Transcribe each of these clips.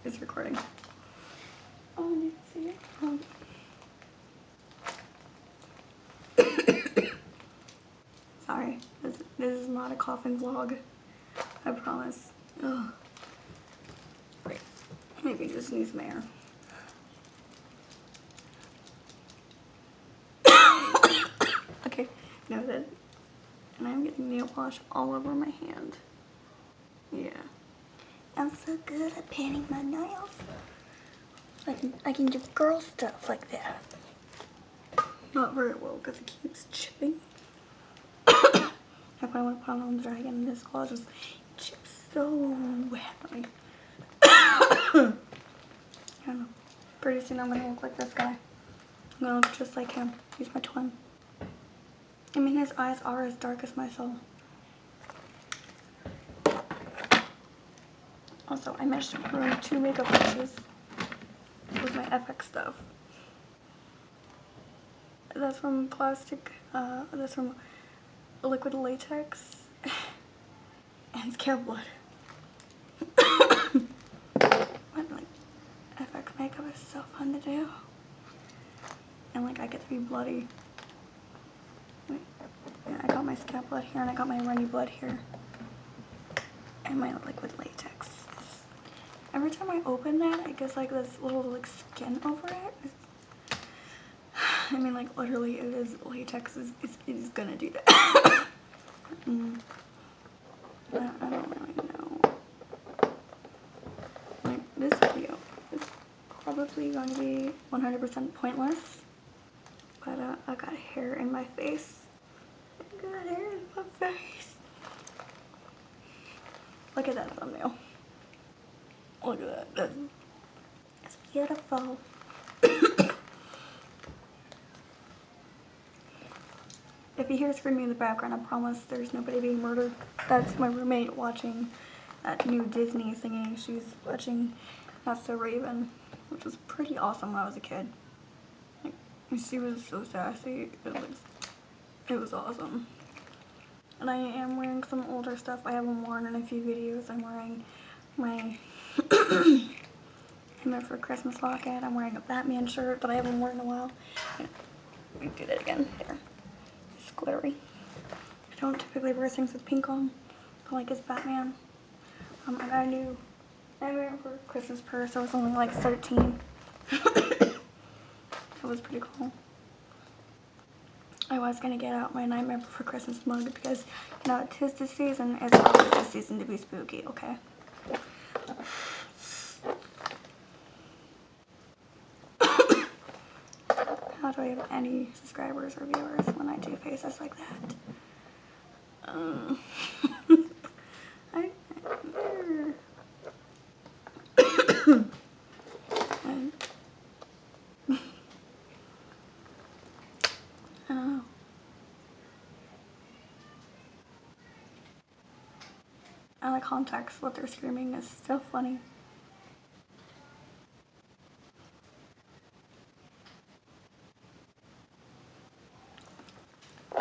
it's recording. Oh, you can see it. Sorry, this is not a coughing vlog. I promise. Ugh. Wait, maybe just need some air. Okay, noted. And I'm getting nail polish all over my hand. Yeah. I'm so good at painting my nails. I can do girl stuff like that. Not very well because it keeps chipping. If I want to put on the dragon, this claw just chips so badly. I don't know. Pretty soon I'm gonna look like this guy. I'm gonna look just like him. He's my twin. I mean, his eyes are as dark as my soul. Also, I managed to ruin 2 makeup brushes with my FX stuff. That's from plastic, that's from liquid latex and scare blood. But like, FX makeup is so fun to do. And like, I get to be bloody. Wait, yeah, I got my scab blood here and I got my runny blood here. And my liquid latex. Every time I open that, it gets like this little like skin over it. I mean, like literally, it is latex. It is gonna do that. I don't really know. Like this video is probably going to be 100% pointless. But I got hair in my face. I got hair in my face. Look at that thumbnail. Look at that. It's beautiful. If you hear screaming in the background, I promise there's nobody being murdered. That's my roommate watching that new Disney thingy. She's watching That's So Raven, which was pretty awesome when I was a kid. Like, she was so sassy. It was awesome. And I am wearing some older stuff I haven't worn in a few videos. I'm wearing my Hammer for Christmas locket. I'm wearing a Batman shirt that I haven't worn in a while. Yeah, let me do that again. There. It's glittery. I don't typically wear things with pink on. I like his Batman. I got a new Nightmare for Christmas purse. I was only like 13. That was pretty cool. I was gonna get out my Nightmare for Christmas mug because, you know, 'tis the season. It's always the season to be spooky, okay? How do I have any subscribers or viewers when I do faces like that? I like context. What they're screaming is so funny.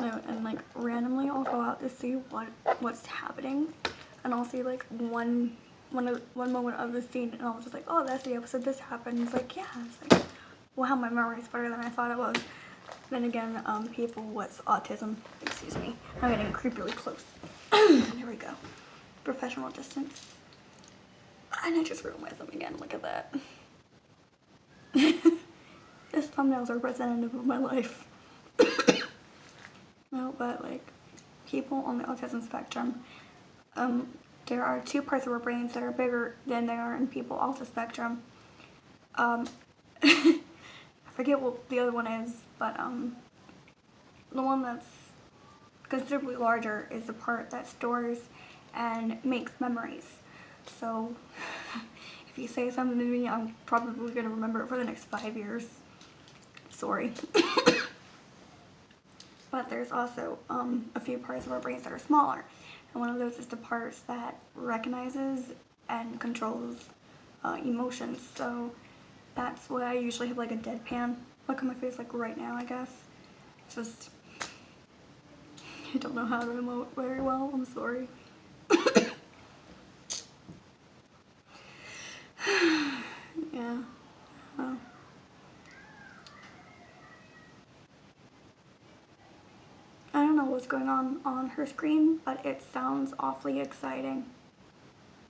No, and like randomly I'll go out to see what's happening, and I'll see like one moment of the scene, and I'll just like, oh, that's the episode this happened. It's like, yeah. It's like, wow, my memory's better than I thought it was. Then again, people with autism, excuse me, I'm getting creepily close. There we go. Professional distance. And I just ruined my thumb again. Look at that. This thumbnails are representative of my life. No, but like people on the autism spectrum, there are 2 parts of our brains that are bigger than they are in people off the spectrum. I forget what the other one is, but the one that's considerably larger is the part that stores and makes memories. So if you say something to me, I'm probably gonna remember it for the next 5 years. Sorry. But there's also a few parts of our brains that are smaller, and one of those is the parts that recognizes and controls emotions. So that's why I usually have like a deadpan look on my face, like right now, I guess. It's just, I don't know how to emote very well, I'm sorry. what's going on her screen, but it sounds awfully exciting.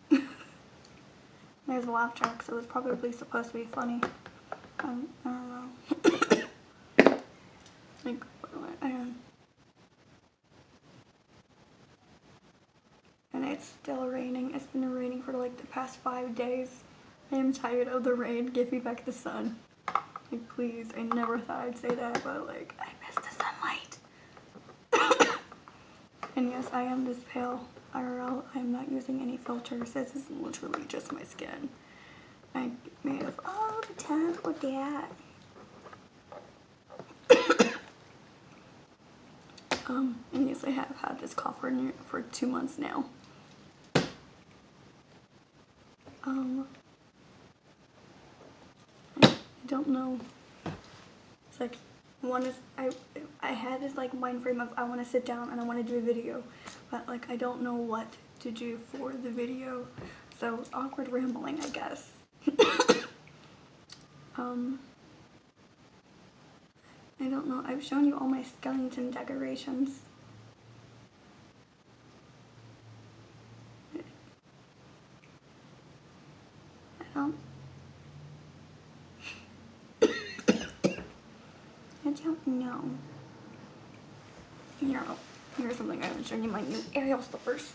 There's a laugh track, so it's probably supposed to be funny. I don't know. Like, I don't. And it's still raining. It's been raining for like the past 5 days. I am tired of the rain. Give me back the sun. Like, please. I never thought I'd say that, but like, I miss the sunlight. And yes, I am this pale. IRL. I'm not using any filters. This is literally just my skin. I made of all the time for that. And yes, I have had this cough for 2 months now. I don't know. It's like, I had this like mind frame of I want to sit down and I want to do a video, but like I don't know what to do for the video, so awkward rambling, I guess. I don't know. I've shown you all my skeleton decorations. I don't know. Here, here's something I haven't shown you, my new aerial slippers.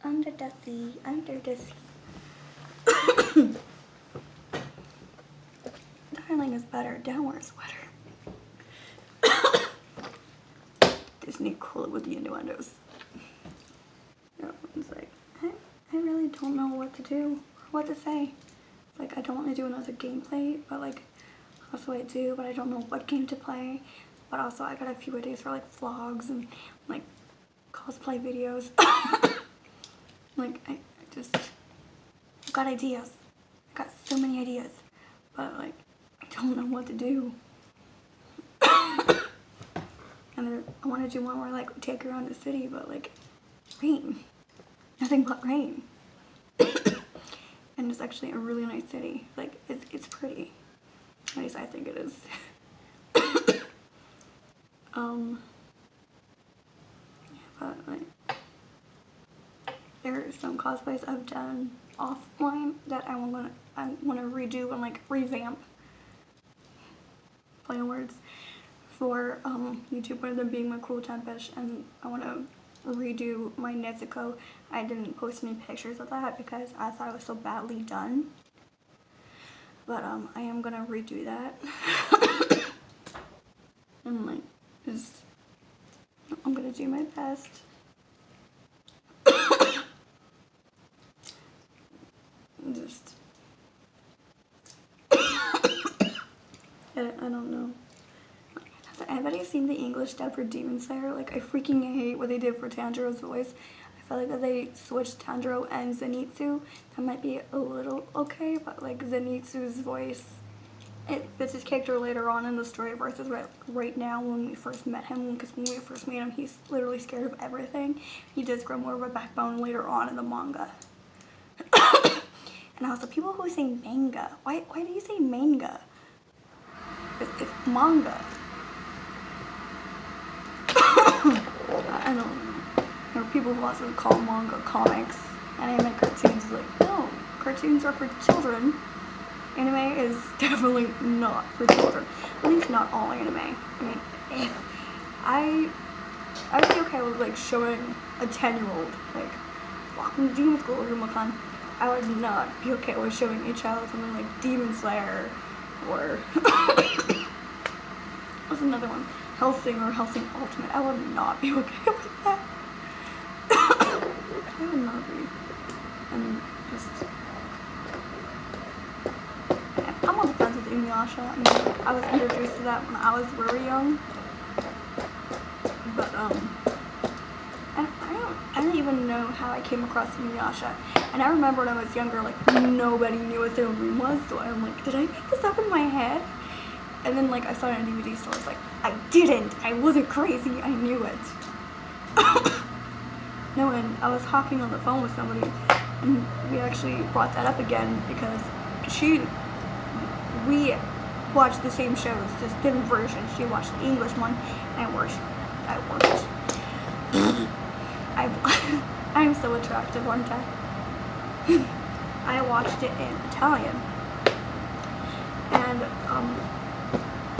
Under the sea, under the sea. Darling is better, downward sweater. Disney cool with the innuendos. It's like, I really don't know what to do, what to say. Like, I don't want to do another gameplay, but like, also I do, but I don't know what game to play. But also I got a few ideas for like vlogs and like cosplay videos. Like, I just got ideas. I got so many ideas, but like, I don't know what to do. And then I want to do one where like we take around the city, but like rain, nothing but rain. And it's actually a really nice city. Like, it's pretty. At least I think it is. But like, there are some cosplays I've done offline that I want to redo and like revamp. Play on words. For YouTube, one of them being my cool Tempest, and I want to redo my Nezuko. I didn't post any pictures of that because I thought it was so badly done. But I am gonna redo that. And like, just, I'm gonna do my best. Just, I don't know. Has anybody seen the English dub for Demon Slayer? Like, I freaking hate what they did for Tanjiro's voice. I feel like that they switched Tanjiro and Zenitsu. That might be a little okay, but like Zenitsu's voice, it fits his character later on in the story versus right now when we first met him. Because when we first meet him, he's literally scared of everything. He does grow more of a backbone later on in the manga. And also, people who say manga, why do you say manga? It's manga. I don't know. There are people who also call manga comics, anime cartoons. Like, no, cartoons are for children. Anime is definitely not for children. At least not all anime. I mean, if I'd be okay with like showing a 10-year-old like walking to Demon School or Rumakan. I would not be okay with showing a child something like Demon Slayer or what's another one? Hellsing or Hellsing Ultimate. I would not be okay with that. I would not be. And just, I'm on the fence with Inuyasha. I mean, like, I was introduced to that when I was very young. But I don't even know how I came across Inuyasha. And I remember when I was younger, like, nobody knew what Sailor Moon was, so I'm like, did I make this up in my head? And then, like, I saw it in DVD stores, like, I didn't! I wasn't crazy, I knew it. No, and I was talking on the phone with somebody, and we actually brought that up again, because we watched the same shows, just different versions. She watched the English one, and I watched I'm so attractive, aren't I? I watched it in Italian. And,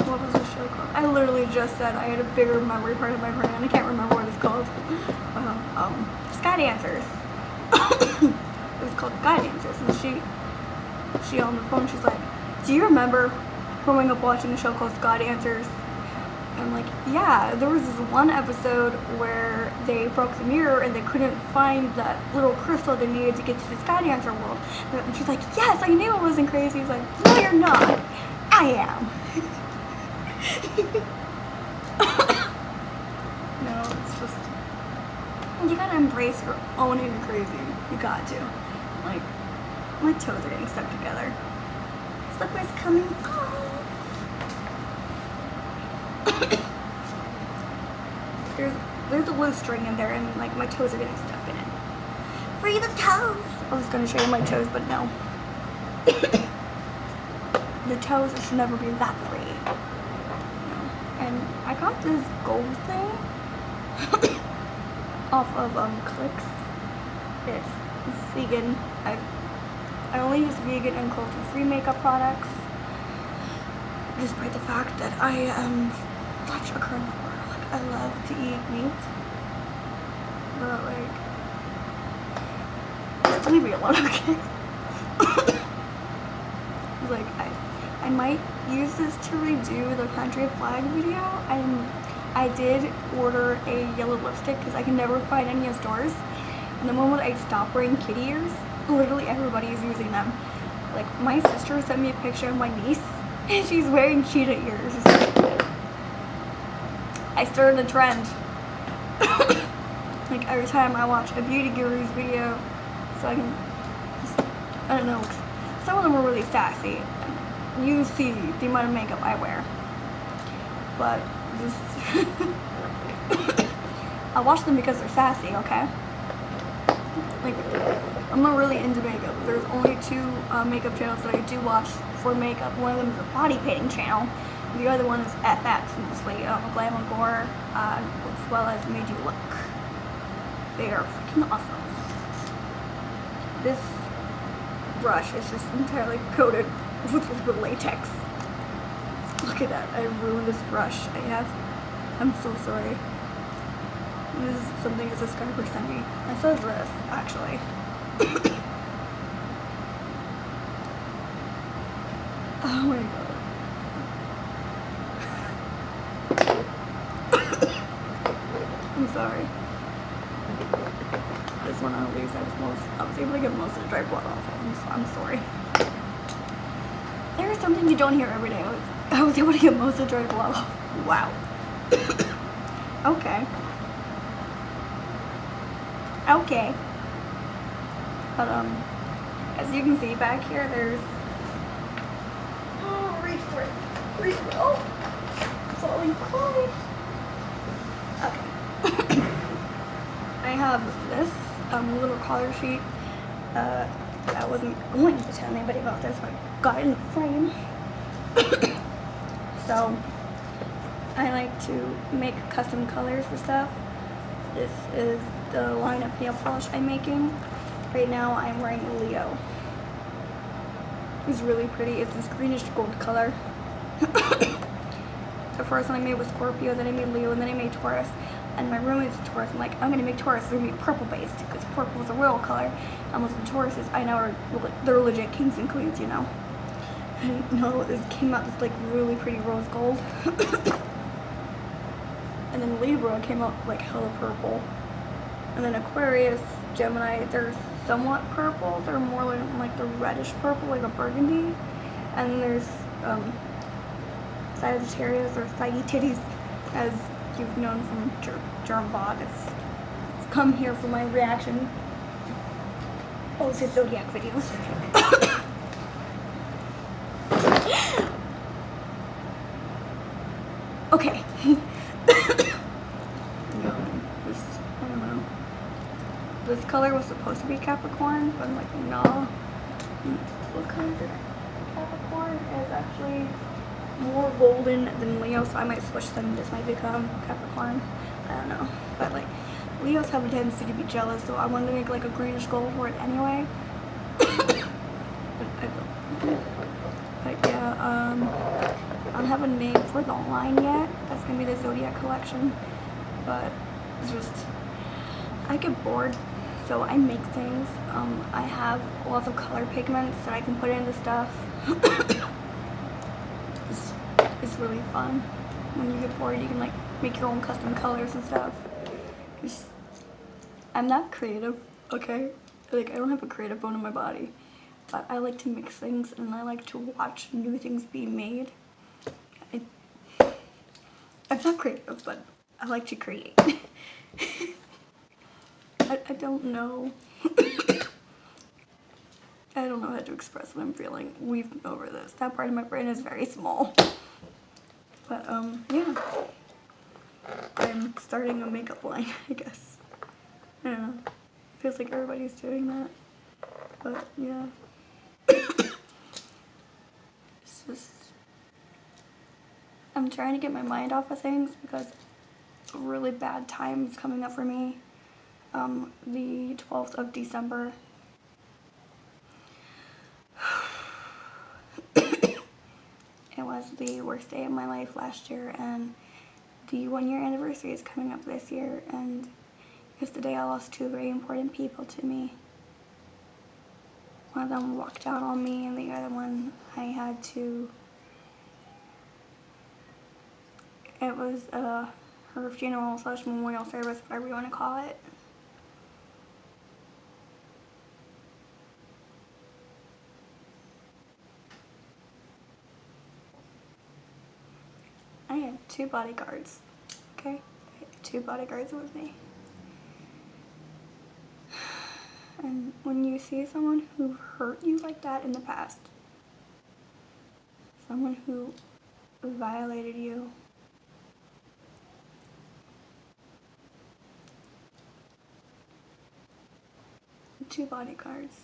what was the show called? I literally just said I had a bigger memory part of my brain, and I can't remember what it's called. Sky Dancers. It was called Sky Dancers, and she on the phone, she's like, do you remember growing up watching a show called Sky Dancers? And I'm like, yeah, there was this one episode where they broke the mirror and they couldn't find that little crystal they needed to get to the Sky Dancer world. And she's like, yes, I knew it wasn't crazy. He's like, no, you're not. I am. No, it's just, you gotta embrace your own inner crazy. You got to. Like, my toes are getting stuck together. Slipper's coming off. There's a loose string in there, and like my toes are getting stuck in it. Free the toes! I was gonna show you my toes, but no. The toes should never be that free. No. And I got this gold thing off of Clicks. It's vegan. I only use vegan and cruelty-free makeup products, despite the fact that I am such a carnivore. Like, I love to eat meat, but like, just leave me alone, okay? Like, I might use this to redo the country flag video. I did order a yellow lipstick because I can never find any in stores. And the moment I stopped wearing kitty ears, literally everybody is using them. Like, my sister sent me a picture of my niece, and she's wearing cheetah ears. I started a trend. Like, every time I watch a beauty guru's video, so I can just, I don't know, some of them are really sassy. You see the amount of makeup I wear. But, just, I watch them because they're sassy, okay? Like, I'm not really into makeup. There's only two makeup channels that I do watch for makeup. One of them is a body painting channel. The other one is FX, mostly Glam and Gore, as well as Made You Look. They are freaking awesome. This brush is just entirely coated with latex. Look at that. I ruined this brush. I'm so sorry. This is something a subscriber sent me. It says this, actually. Oh my god. I'm sorry. This one at least I was able to get most of the dry blood off. I'm sorry. There is something you don't hear every day. I was able to get most of the dry blood off. Wow. Okay. Okay. But as you can see back here, there's reach for it. Falling apart. Okay. I have this little collar sheet. I wasn't going to tell anybody about this, but I got it in the frame. So I like to make custom colors for stuff. This is the line of nail polish I'm making. Right now I'm wearing a Leo. It's really pretty. It's this greenish gold color. The first one I made was Scorpio, then I made Leo, and then I made Taurus. And my roommate's a Taurus. I'm like, I'm gonna make Taurus. They're gonna be purple based because purple is a royal color. And most of the Tauruses I know are they're legit kings and queens, you know. And no, it came out this like really pretty rose gold. And then Libra came out like hella purple. And then Aquarius, Gemini, they're somewhat purple. They're more like the reddish purple, like a burgundy. And then there's Sagittarius or Sagittarius, as you've known from Germbot. If you've come here for my reaction. Oh, it's zodiac videos. Okay. I don't know. This color was supposed to be Capricorn, but I'm like, no. What color is it? Capricorn is actually more golden than Leo, so I might switch them. This might become Capricorn. I don't know. But like, Leos have a tendency to be jealous, so I wanted to make like a greenish gold for it anyway. But yeah, I don't have a name for the line yet. That's gonna be the Zodiac collection. But it's just, I get bored, so I make things. I have lots of color pigments that I can put into stuff. It's really fun. When you get bored, you can like make your own custom colors and stuff. I'm not creative, okay? Like, I don't have a creative bone in my body. But I like to mix things, and I like to watch new things being made. I'm not creative, but I like to create. I don't know. I don't know how to express what I'm feeling. We've been over this. That part of my brain is very small. But, yeah. I'm starting a makeup line, I guess. I don't know. Feels like everybody's doing that. But, yeah. It's just, I'm trying to get my mind off of things because a really bad time is coming up for me. The 12th of December. It was the worst day of my life last year, and the 1-year anniversary is coming up this year, and it's the day I lost 2 very important people to me. One of them walked out on me, and the other one I had to... It was her funeral / memorial service, whatever you want to call it. I had 2 bodyguards, okay? I had 2 bodyguards with me. And when you see someone who hurt you like that in the past, someone who violated you, two bodyguards,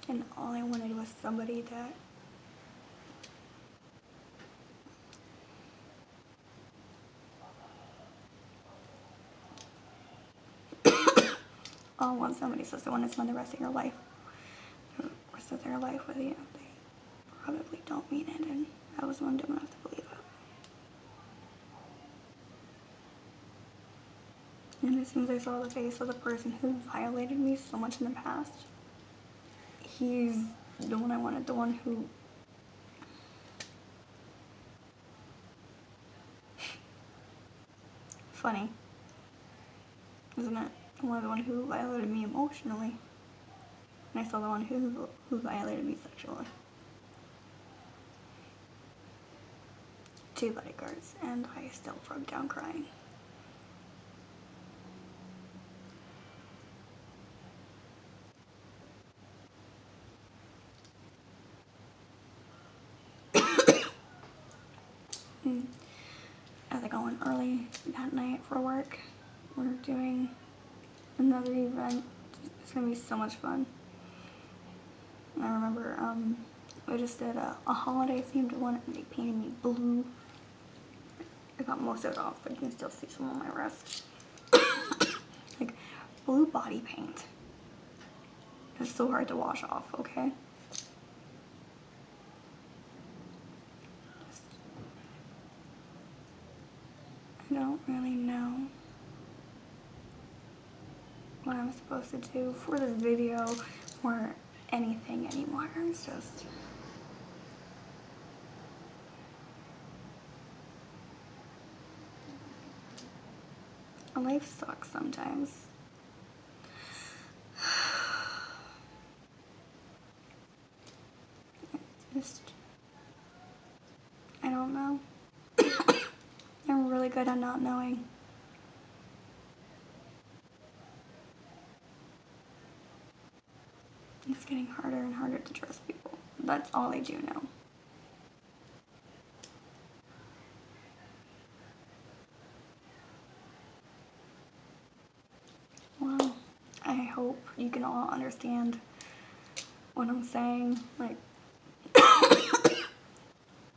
and all I wanted was somebody that all I want somebody says they want to spend the rest of your life, the rest of their life with you. They probably don't mean it, and I was one dumb enough to believe it. And as soon as I saw the face of the person who violated me so much in the past, he's the one I wanted, the one who funny, isn't it? I wanted the one who violated me emotionally, and I saw the one who violated me sexually. 2 bodyguards, and I still broke down crying. As I go in early that night for work, we're doing another event. It's gonna be so much fun. And I remember we just did a holiday themed one, and they painted me blue. I got most of it off, but you can still see some on my wrist. Like, blue body paint. It's so hard to wash off, okay? I don't really know what I'm supposed to do for this video or anything anymore. It's just... life sucks sometimes. It's just... I don't know. I'm really good at not knowing. It's getting harder and harder to trust people. That's all I do know. Well, I hope you can all understand what I'm saying. Like,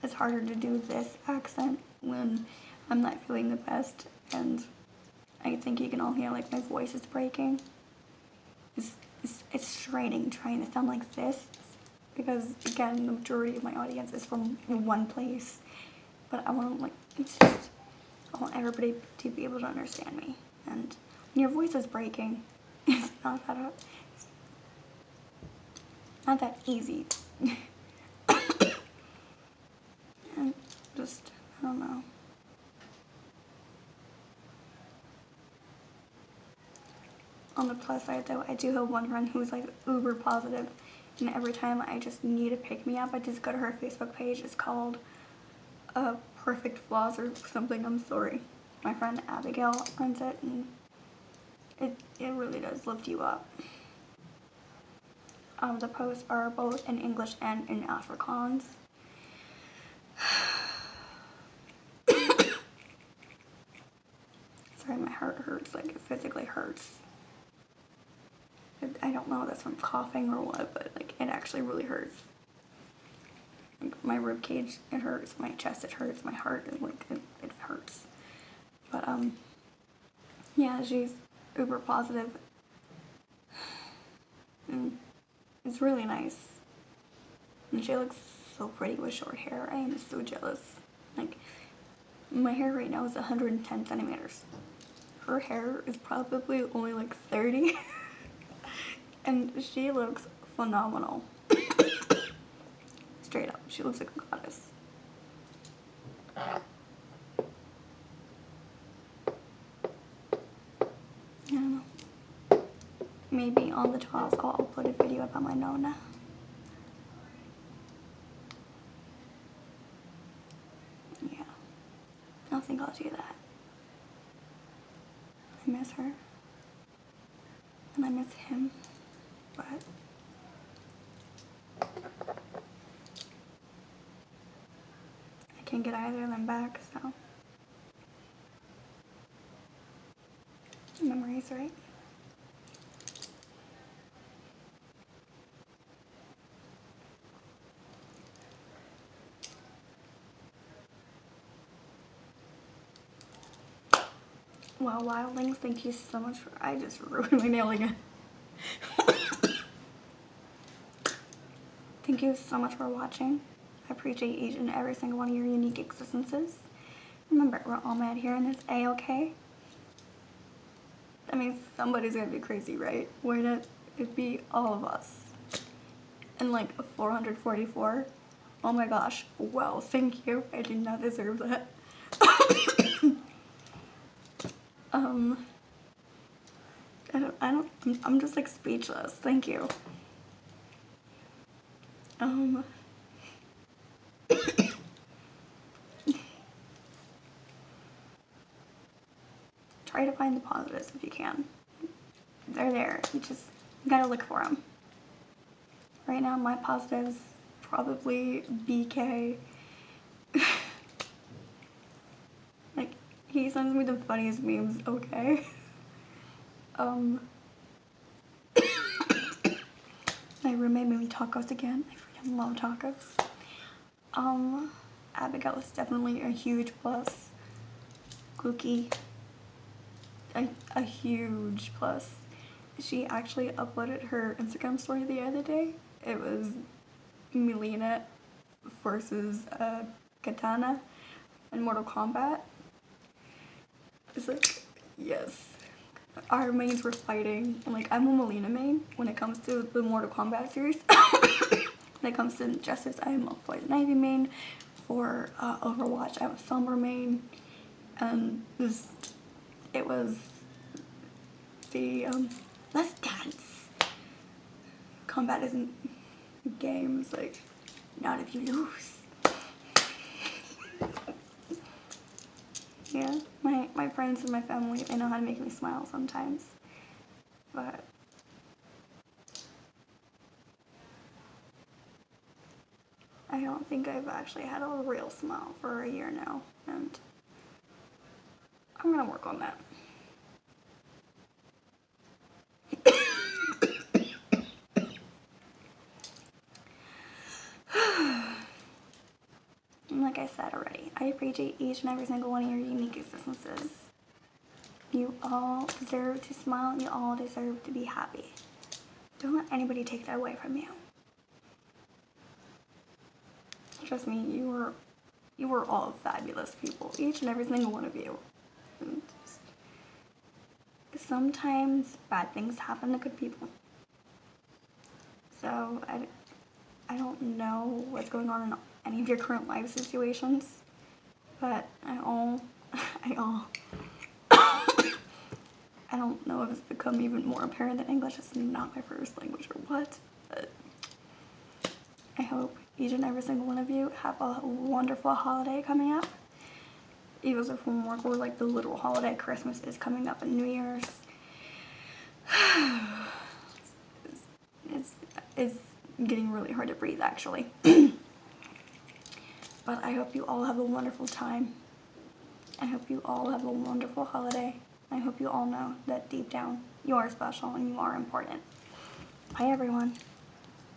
it's harder to do this accent when I'm not feeling the best, and I think you can all hear like my voice is breaking. It's straining trying to sound like this, because again, the majority of my audience is from one place, but I want like, it's just, I want everybody to be able to understand me. And when your voice is breaking, it's not that easy. And just, I don't know. On the plus side though, I do have one friend who's like uber positive, and every time I just need a pick-me-up, I just go to her Facebook page. It's called Perfect Flaws or something, I'm sorry. My friend Abigail runs it, and it really does lift you up. The posts are both in English and in Afrikaans. Sorry, my heart hurts, like it physically hurts. I don't know if that's from coughing or what, but like it actually really hurts. Like, my rib cage, it hurts. My chest, it hurts. My heart, it hurts. But yeah, she's uber positive, and it's really nice. And she looks so pretty with short hair. I am so jealous. Like, my hair right now is 110 centimeters. Her hair is probably only like 30. And she looks phenomenal. Straight up, she looks like a goddess. I don't know. Maybe on the 12th I'll upload a video about my Nona. Yeah, I think I'll do that. I miss her. And I miss him. But I can't get either of them back, so memories, right? Well, Wildlings, thank you so much for, I just ruined my nail again. Thank you so much for watching. I appreciate each and every single one of your unique existences. Remember, we're all mad here and it's A-okay. I mean, somebody's gonna be crazy, right? Wouldn't it be all of us? And like 444? Oh my gosh. Well, thank you. I did not deserve that. I'm just like speechless. Thank you. Try to find the positives if you can. They're there. You gotta look for them. Right now, my positives probably BK. Like, he sends me the funniest memes, okay? My roommate made me tacos again. I freaking love tacos. Abigail is definitely a huge plus. Cøøkïë, a huge plus. She actually uploaded her Instagram story the other day. It was Mileena versus Katana in Mortal Kombat. It's like, yes. Our mains were fighting, and like, I'm a Mileena main when it comes to the Mortal Kombat series. When it comes to Justice, I am a Poison Ivy main. For Overwatch, I'm a Sombra main. And it was the, let's dance. Combat isn't games, like, not if you lose. Yeah, my friends and my family, they know how to make me smile sometimes, but I don't think I've actually had a real smile for a year now, and I'm gonna work on that. And like I said already, I appreciate each and every single one of your unique existences. You all deserve to smile and you all deserve to be happy. Don't let anybody take that away from you. Trust me, you were all fabulous people, each and every single one of you. And sometimes bad things happen to good people. So I don't know what's going on in any of your current life situations, but I don't know if it's become even more apparent that English is not my first language or what, but I hope each and every single one of you have a wonderful holiday coming up. Even if from work or like the literal holiday, Christmas is coming up and New Year's. It's getting really hard to breathe actually. But I hope you all have a wonderful time. I hope you all have a wonderful holiday. I hope you all know that deep down you are special and you are important. Bye everyone.